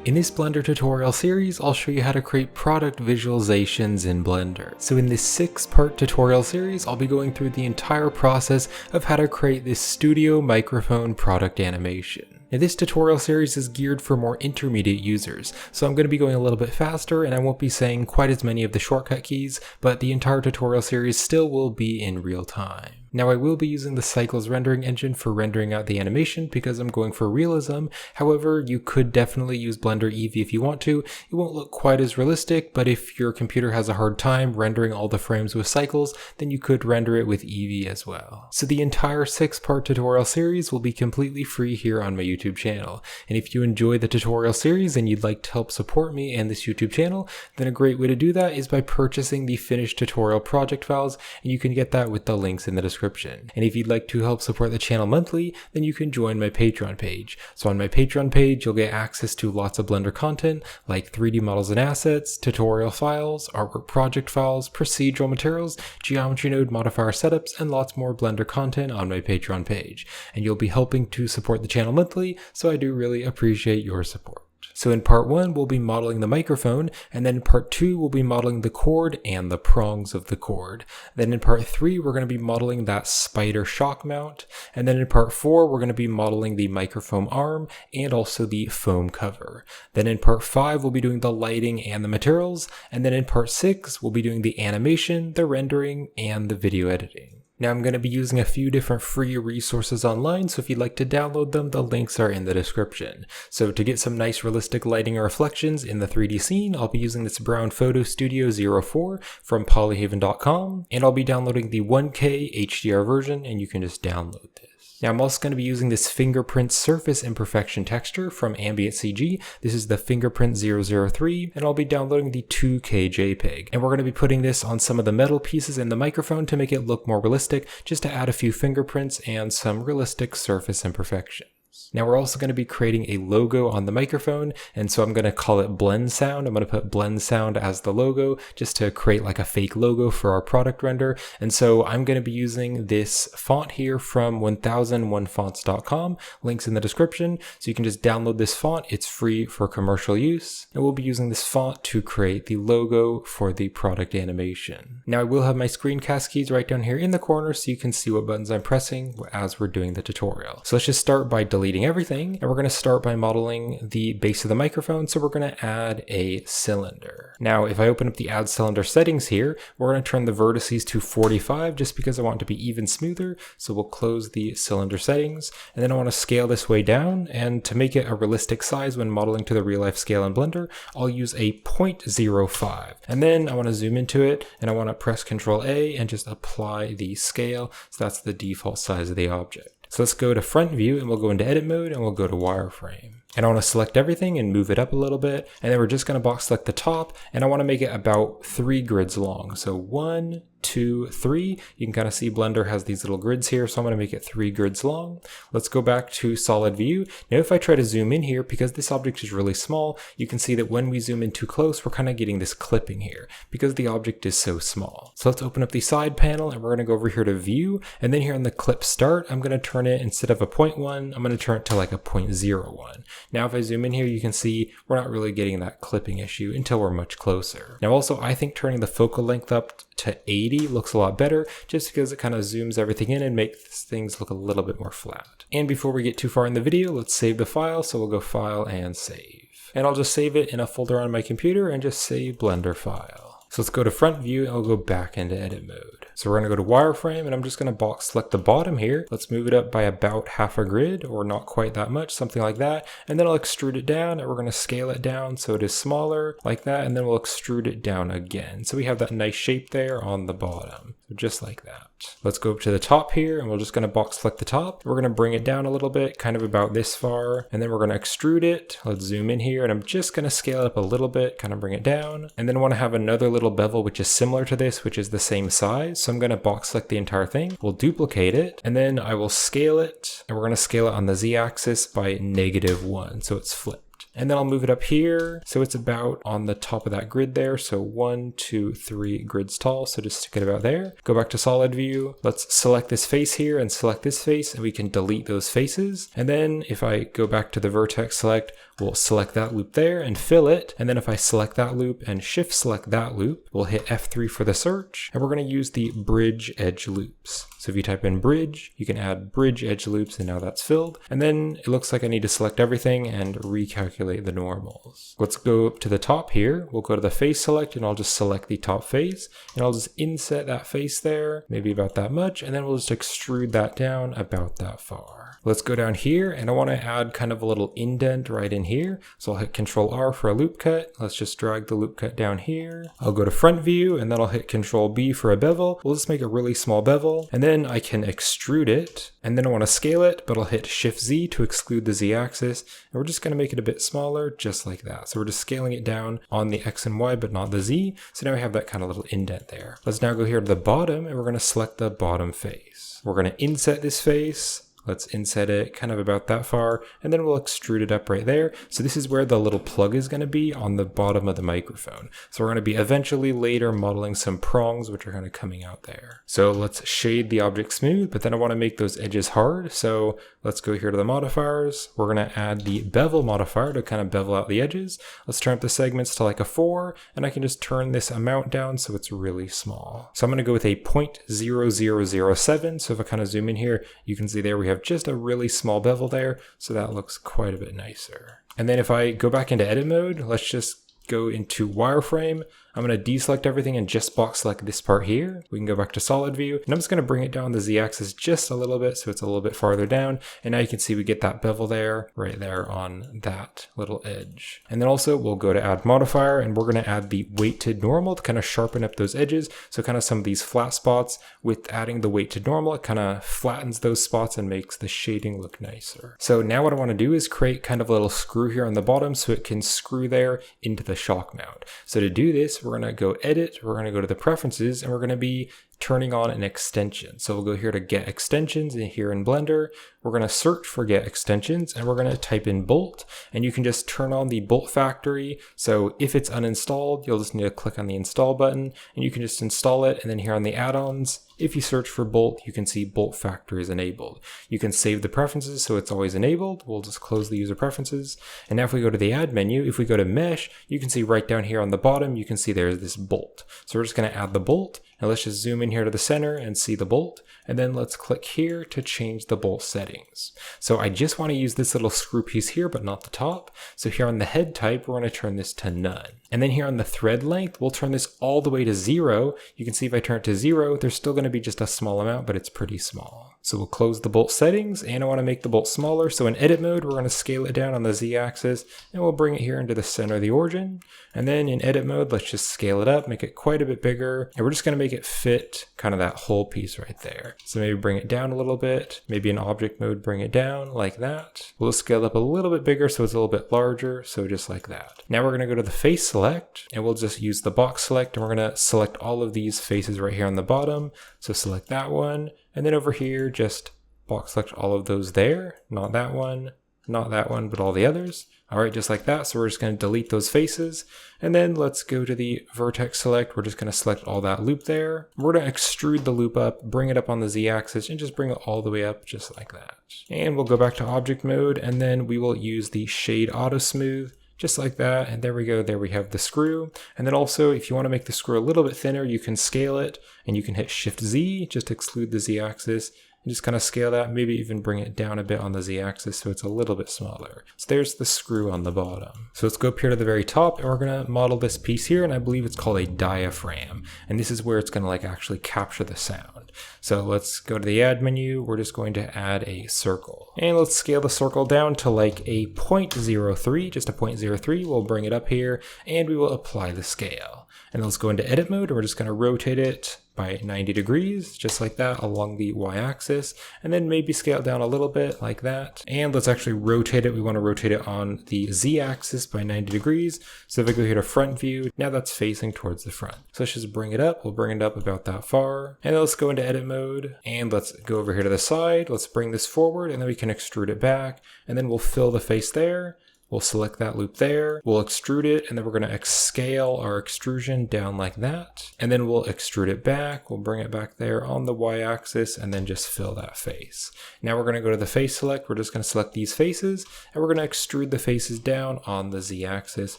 In this Blender tutorial series, I'll show you how to create product visualizations in Blender. So in this 6-part tutorial series, I'll be going through the entire process of how to create this studio microphone product animation. Now this tutorial series is geared for more intermediate users, so I'm going to be going a little bit faster and I won't be saying quite as many of the shortcut keys, but the entire tutorial series still will be in real time. Now I will be using the Cycles rendering engine for rendering out the animation because I'm going for realism. However, you could definitely use Blender Eevee if you want to. It won't look quite as realistic, but if your computer has a hard time rendering all the frames with Cycles, then you could render it with Eevee as well. So the entire 6-part tutorial series will be completely free here on my YouTube channel. And if you enjoy the tutorial series and you'd like to help support me and this YouTube channel, then a great way to do that is by purchasing the finished tutorial project files, and you can get that with the links in the description. And if you'd like to help support the channel monthly, then you can join my Patreon page. So on my Patreon page, you'll get access to lots of Blender content like 3D models and assets, tutorial files, artwork project files, procedural materials, geometry node modifier setups, and lots more Blender content on my Patreon page. And you'll be helping to support the channel monthly, so I do really appreciate your support. So in part 1, we'll be modeling the microphone, and then in part 2, we'll be modeling the cord and the prongs of the cord. Then in part 3, we're going to be modeling that spider shock mount, and then in part 4, we're going to be modeling the microphone arm and also the foam cover. Then in part 5, we'll be doing the lighting and the materials, and then in part 6, we'll be doing the animation, the rendering, and the video editing. Now I'm going to be using a few different free resources online, so if you'd like to download them, the links are in the description. So to get some nice realistic lighting or reflections in the 3D scene, I'll be using this Brown Photo Studio 04 from polyhaven.com, and I'll be downloading the 1K HDR version, and you can just download this. Now I'm also going to be using this fingerprint surface imperfection texture from Ambient CG. This is the fingerprint 003, and I'll be downloading the 2K JPEG. And we're going to be putting this on some of the metal pieces in the microphone to make it look more realistic, just to add a few fingerprints and some realistic surface imperfections. Now we're also going to be creating a logo on the microphone, and so I'm going to call it Blend Sound. I'm going to put Blend Sound as the logo just to create like a fake logo for our product render. And so I'm going to be using this font here from 1001fonts.com, links in the description, so you can just download this font. It's free for commercial use, and we'll be using this font to create the logo for the product animation. Now I will have my screencast keys right down here in the corner so you can see what buttons I'm pressing as we're doing the tutorial. So let's just start by deleting everything, and we're going to start by modeling the base of the microphone. So we're going to add a cylinder. Now if I open up the add cylinder settings here, we're going to turn the vertices to 45 just because I want it to be even smoother. So we'll close the cylinder settings, and then I want to scale this way down, and to make it a realistic size when modeling to the real life scale in Blender, I'll use a 0.05, and then I want to zoom into it, and I want to press Ctrl A and just apply the scale. So that's the default size of the object. So let's go to front view, and we'll go into edit mode, and we'll go to wireframe. And I want to select everything and move it up a little bit. And then we're just going to box select the top, and I want to make it about 3 grids long. So 1, 2, 3. You can kind of see Blender has these little grids here, so I'm going to make it 3 grids long. Let's go back to solid view. Now if I try to zoom in here, because this object is really small, you can see that when we zoom in too close, we're kind of getting this clipping here because the object is so small. So let's open up the side panel, and we're going to go over here to view, and then here on the clip start, I'm going to turn it, instead of a 0.1, I'm going to turn it to like a 0.01. Now if I zoom in here, you can see we're not really getting that clipping issue until we're much closer. Now also, I think turning the focal length up to 80 looks a lot better just because it kind of zooms everything in and makes things look a little bit more flat. And before we get too far in the video, let's save the file. So we'll go File and Save. And I'll just save it in a folder on my computer and just say Blender file. So let's go to front view, and I'll go back into edit mode. So we're going to go to wireframe, and I'm just going to box select the bottom here. Let's move it up by about half a grid, or not quite that much, something like that. And then I'll extrude it down, and we're going to scale it down so it is smaller like that. And then we'll extrude it down again. So we have that nice shape there on the bottom, just like that. Let's go up to the top here, and we're just going to box select the top. We're going to bring it down a little bit, kind of about this far. And then we're going to extrude it. Let's zoom in here, and I'm just going to scale it up a little bit, kind of bring it down. And then I want to have another little bevel, which is similar to this, which is the same size. So I'm going to box select the entire thing. We'll duplicate it, and then I will scale it, and we're going to scale it on the Z-axis by -1, so it's flipped. And then I'll move it up here. So it's about on the top of that grid there. So 1, 2, 3 grids tall. So just stick it about there. Go back to solid view. Let's select this face here and select this face, and we can delete those faces. And then if I go back to the vertex select, we'll select that loop there and fill it. And then if I select that loop and shift select that loop, we'll hit F3 for the search. And we're going to use the bridge edge loops. So if you type in bridge, you can add bridge edge loops, and now that's filled. And then it looks like I need to select everything and recalculate the normals. Let's go up to the top here. We'll go to the face select, and I'll just select the top face, and I'll just inset that face there, maybe about that much. And then we'll just extrude that down about that far. Let's go down here, and I want to add kind of a little indent right in here. So I'll hit Control R for a loop cut. Let's just drag the loop cut down here. I'll go to front view, and then I'll hit Control B for a bevel. We'll just make a really small bevel, and then I can extrude it, and then I want to scale it, but I'll hit Shift Z to exclude the Z axis, and we're just going to make it a bit smaller, just like that. So we're just scaling it down on the X and Y, but not the Z. So now we have that kind of little indent there. Let's now go here to the bottom, and we're going to select the bottom face. We're going to inset this face. Let's inset it kind of about that far, and then we'll extrude it up right there. So this is where the little plug is going to be on the bottom of the microphone. So we're going to be eventually later modeling some prongs, which are kind of coming out there. So let's shade the object smooth, but then I want to make those edges hard. So let's go here to the modifiers. We're going to add the bevel modifier to kind of bevel out the edges. Let's turn up the segments to like a 4, and I can just turn this amount down so it's really small. So I'm going to go with a 0.0007. So if I kind of zoom in here, you can see there we have just a really small bevel there, so that looks quite a bit nicer. And then if I go back into edit mode, let's just go into wireframe. I'm going to deselect everything and just box select this part here. We can go back to solid view, and I'm just going to bring it down the Z axis just a little bit so it's a little bit farther down. And now you can see we get that bevel there, right there on that little edge. And then also we'll go to add modifier, and we're going to add the weighted normal to kind of sharpen up those edges. So kind of some of these flat spots, with adding the weighted normal, it kind of flattens those spots and makes the shading look nicer. So now what I want to do is create kind of a little screw here on the bottom so it can screw there into the shock mount. So to do this, we're going to go edit, we're going to go to the preferences, and we're going to be turning on an extension. So we'll go here to get extensions, and here in Blender, we're going to search for get extensions, and we're going to type in bolt, and you can just turn on the bolt factory. So if it's uninstalled, you'll just need to click on the install button, and you can just install it. And then here on the add-ons, if you search for bolt, you can see bolt factory is enabled. You can save the preferences so it's always enabled. We'll just close the user preferences. And now if we go to the add menu, if we go to mesh, you can see right down here on the bottom, you can see there's this bolt. So we're just going to add the bolt. Now let's just zoom in here to the center and see the bolt. And then let's click here to change the bolt settings. So I just want to use this little screw piece here, but not the top. So here on the head type, we're going to turn this to none. And then here on the thread length, we'll turn this all the way to 0. You can see if I turn it to 0, there's still going to be just a small amount, but it's pretty small. So we'll close the bolt settings, and I want to make the bolt smaller. So in edit mode, we're going to scale it down on the Z axis, and we'll bring it here into the center of the origin. And then in edit mode, let's just scale it up, make it quite a bit bigger. And we're just going to make it fit kind of that whole piece right there. So maybe bring it down a little bit, maybe in object mode, bring it down like that. We'll scale it up a little bit bigger so it's a little bit larger. So just like that. Now we're going to go to the face select, and we'll just use the box select, and we're going to select all of these faces right here on the bottom. So select that one. And then over here, just box select all of those there. Not that one, but all the others. All right, just like that. So we're just going to delete those faces. And then let's go to the vertex select. We're just going to select all that loop there. We're going to extrude the loop up, bring it up on the Z axis, and just bring it all the way up just like that. And we'll go back to object mode, and then we will use the shade auto smooth. Just like that, and there we go, there we have the screw. And then also, if you want to make the screw a little bit thinner, you can scale it, and you can hit Shift Z, just exclude the Z axis, and just kind of scale that, maybe even bring it down a bit on the Z axis so it's a little bit smaller. So there's the screw on the bottom. So let's go up here to the very top, and we're going to model this piece here, and I believe it's called a diaphragm. And this is where it's going to like actually capture the sound. So let's go to the add menu. We're just going to add a circle. And let's scale the circle down to like a 0.03, just a 0.03. We'll bring it up here, and we will apply the scale. And let's go into edit mode, and we're just going to rotate it by 90 degrees, just like that, along the y-axis, and then maybe scale it down a little bit like that. And let's actually rotate it. We want to rotate it on the z-axis by 90 degrees. So if I go here to front view, now that's facing towards the front. So let's just bring it up. We'll bring it up about that far. And then let's go into edit mode, and let's go over here to the side. Let's bring this forward, and then we can extrude it back, and then we'll fill the face there. We'll select that loop there, we'll extrude it, and then we're going to scale our extrusion down like that. And then we'll extrude it back, we'll bring it back there on the y-axis, and then just fill that face. Now we're going to go to the face select, we're just going to select these faces, and we're going to extrude the faces down on the z-axis,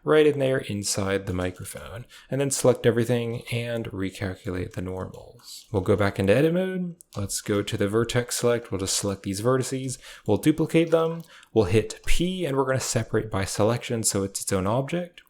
right in there inside the microphone. And then select everything and recalculate the normals. We'll go back into edit mode, let's go to the vertex select, we'll just select these vertices, we'll duplicate them, we'll hit P, and we're going to separate by selection so it's its own object.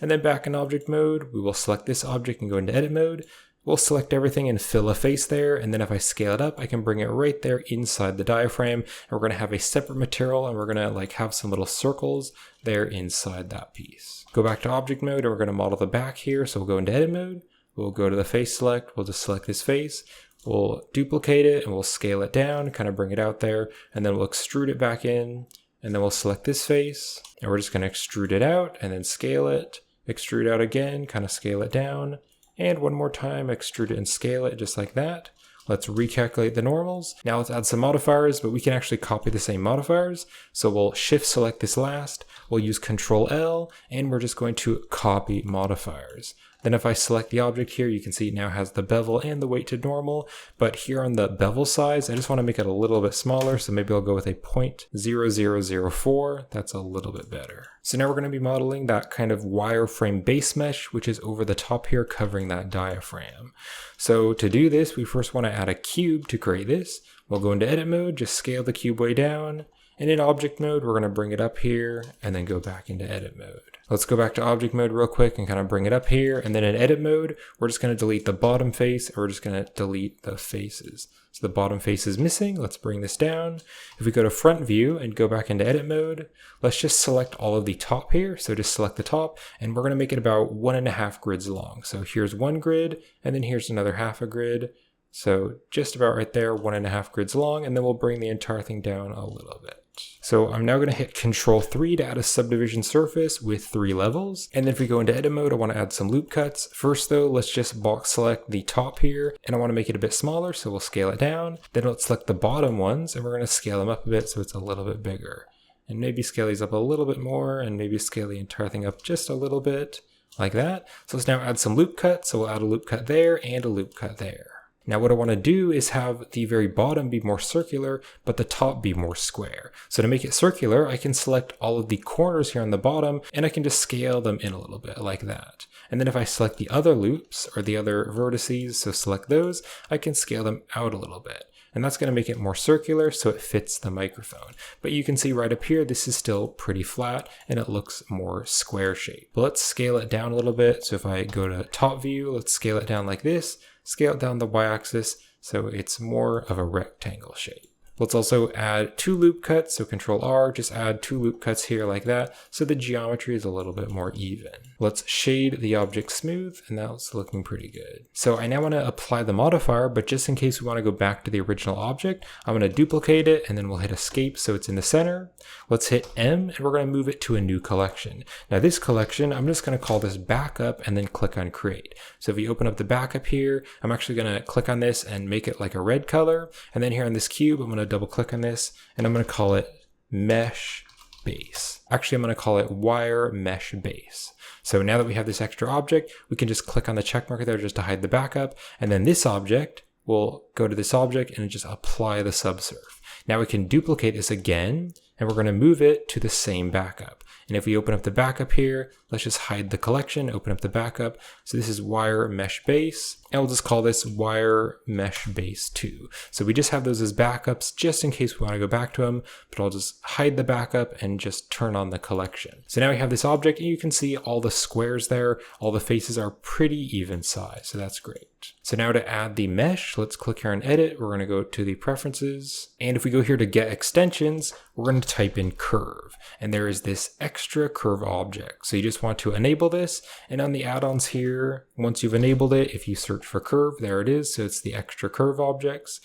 And then back in object mode, we will select this object and go into edit mode. We'll select everything and fill a face there, and then if I scale it up, I can bring it right there inside the diaphragm, and we're going to have a separate material, and we're going to like have some little circles there inside that piece. Go back to object mode, and we're going to model the back here, so we'll go into edit mode, we'll go to the face select, we'll just select this face, we'll duplicate it, and we'll scale it down, kind of bring it out there, and then we'll extrude it back in, and then we'll select this face, and we're just going to extrude it out, and then scale it, extrude out again, kind of scale it down, and one more time, extrude it and scale it just like that. Let's recalculate the normals. Now let's add some modifiers, but we can actually copy the same modifiers. So we'll shift select this last, we'll use Control L, and we're just going to copy modifiers. Then if I select the object here, you can see it now has the bevel and the weight to normal, but here on the bevel size, I just want to make it a little bit smaller, so maybe I'll go with a 0.0004, that's a little bit better. So now we're going to be modeling that kind of wireframe base mesh, which is over the top here covering that diaphragm. So to do this, we first want to add a cube to create this. We'll go into edit mode, just scale the cube way down, and in object mode, we're going to bring it up here and then go back into edit mode. Let's go back to object mode real quick and kind of bring it up here. And then in edit mode, we're just going to delete the bottom face, and we're just going to delete the faces. So the bottom face is missing. Let's bring this down. If we go to front view and go back into edit mode, let's just select all of the top here. So just select the top, and we're going to make it about 1.5 grids long. So here's one grid, and then here's another half a grid. So just about right there, 1.5 grids long, and then we'll bring the entire thing down a little bit. So I'm now going to hit Control 3 to add a subdivision surface with 3 levels. And then if we go into edit mode, I want to add some loop cuts. First though, let's just box select the top here, and I want to make it a bit smaller, so we'll scale it down. Then let's select the bottom ones, and we're going to scale them up a bit so it's a little bit bigger. And maybe scale these up a little bit more, and maybe scale the entire thing up just a little bit, like that. So let's now add some loop cuts, so we'll add a loop cut there and a loop cut there. Now what I want to do is have the very bottom be more circular, but the top be more square. So to make it circular, I can select all of the corners here on the bottom, and I can just scale them in a little bit like that. And then if I select the other loops or the other vertices, so select those, I can scale them out a little bit. And that's going to make it more circular so it fits the microphone. But you can see right up here, this is still pretty flat and it looks more square shaped. But let's scale it down a little bit. So if I go to top view, let's scale it down like this, scale it down the y-axis so it's more of a rectangle shape. Let's also add 2 loop cuts, so Control R, just add 2 loop cuts here like that, so the geometry is a little bit more even. Let's shade the object smooth, and that's looking pretty good. So I now want to apply the modifier, but just in case we want to go back to the original object, I'm going to duplicate it, and then we'll hit escape so it's in the center. Let's hit M, and we're going to move it to a new collection. Now this collection, I'm just going to call this backup, and then click on create. So if we open up the backup here, I'm actually going to click on this and make it like a red color, and then here on this cube, I'm going to double click on this, and I'm going to call it mesh base. Actually, I'm going to call it wire mesh base. So now that we have this extra object, we can just click on the check mark there just to hide the backup, and then this object will go to this object and just apply the subsurf. Now we can duplicate this again, and we're going to move it to the same backup. And if we open up the backup here, let's just hide the collection, open up the backup. So this is wire mesh base, and we'll just call this wire mesh base 2. So we just have those as backups just in case we want to go back to them, but I'll just hide the backup and just turn on the collection. So now we have this object, and you can see all the squares there, all the faces are pretty even size, so that's great. So now to add the mesh, let's click here on edit. We're going to go to the preferences, and if we go here to get extensions, we're going to type in curve, and there is this extra curve object. So you just want to enable this, and on the add-ons here, once you've enabled it, if you search for curve, there it is. So it's the extra curve objects.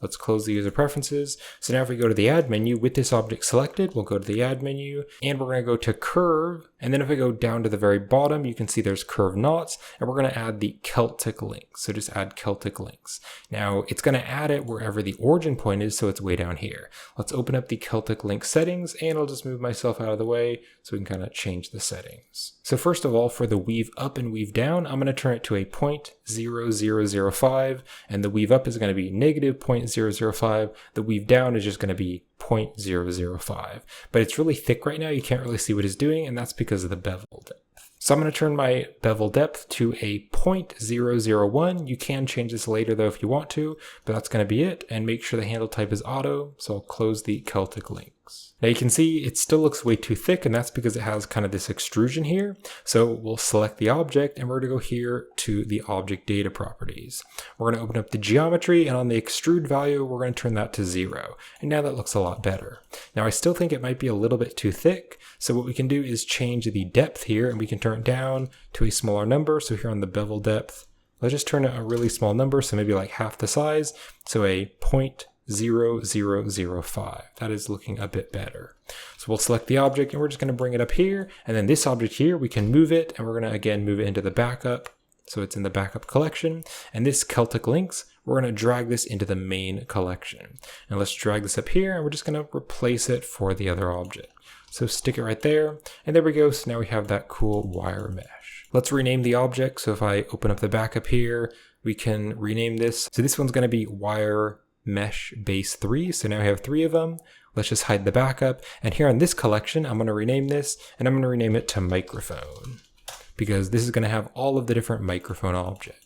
Let's close the user preferences. So now if we go to the add menu with this object selected, we'll go to the add menu, and we're going to go to curve, And then if I go down to the very bottom, you can see there's curved knots, and we're going to add the Celtic links. So just add Celtic links. Now it's going to add it wherever the origin point is, so it's way down here. Let's open up the Celtic link settings, and I'll just move myself out of the way so we can kind of change the settings. So first of all, for the weave up and weave down, I'm going to turn it to a 0.0005, and the weave up is going to be negative 0.005. The weave down is just going to be 0.005. But it's really thick right now, you can't really see what it's doing, and that's because of the bevel depth. So I'm going to turn my bevel depth to a 0.001. You can change this later though if you want to, but that's going to be it. And make sure the handle type is auto, so I'll close the Celtic links. Now you can see it still looks way too thick, and that's because it has kind of this extrusion here. So we'll select the object, and we're going to go here to the object data properties. We're going to open up the geometry, and on the extrude value, we're going to turn that to 0. And now that looks a lot better. Now I still think it might be a little bit too thick. So what we can do is change the depth here, and we can turn it down to a smaller number. So here on the bevel depth, let's just turn it a really small number, so maybe like half the size. So a 0.0005. That is looking a bit better. So we'll select the object, and we're just going to bring it up here. And then this object here, we can move it, and we're going to again move it into the backup. So it's in the backup collection. And this Celtic links, we're going to drag this into the main collection. And let's drag this up here, and we're just going to replace it for the other object. So stick it right there, and there we go. So now we have that cool wire mesh. Let's rename the object. So if I open up the backup here, we can rename this. So this one's going to be wire mesh base 3. So now we have 3 of them. Let's just hide the backup. And here on this collection, I'm going to rename this, and I'm going to rename it to microphone, because this is going to have all of the different microphone objects.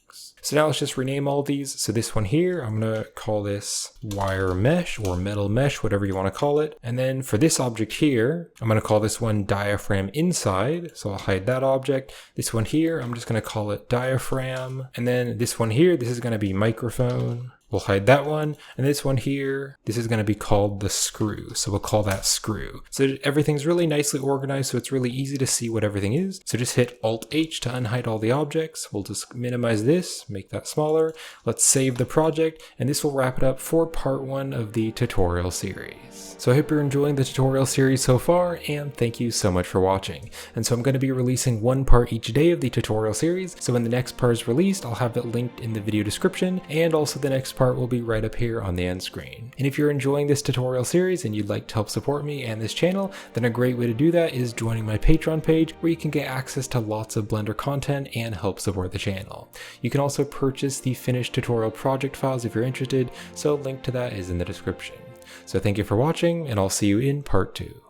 So now let's just rename all these. So this one here, I'm going to call this wire mesh or metal mesh, whatever you want to call it. And then for this object here, I'm going to call this one diaphragm inside. So I'll hide that object. This one here, I'm just going to call it diaphragm. And then this one here, this is going to be microphone. We'll hide that one. And this one here, this is going to be called the screw. So we'll call that screw. So everything's really nicely organized, so it's really easy to see what everything is. So just hit Alt-H to unhide all the objects. We'll just minimize this, make that smaller. Let's save the project, and this will wrap it up for part 1 of the tutorial series. So I hope you're enjoying the tutorial series so far, and thank you so much for watching. And so I'm going to be releasing one part each day of the tutorial series. So when the next part is released, I'll have it linked in the video description, and also the next part will be right up here on the end screen. And if you're enjoying this tutorial series and you'd like to help support me and this channel, then a great way to do that is joining my Patreon page, where you can get access to lots of Blender content and help support the channel. You can also purchase the finished tutorial project files if you're interested, so a link to that is in the description. So thank you for watching, and I'll see you in part 2.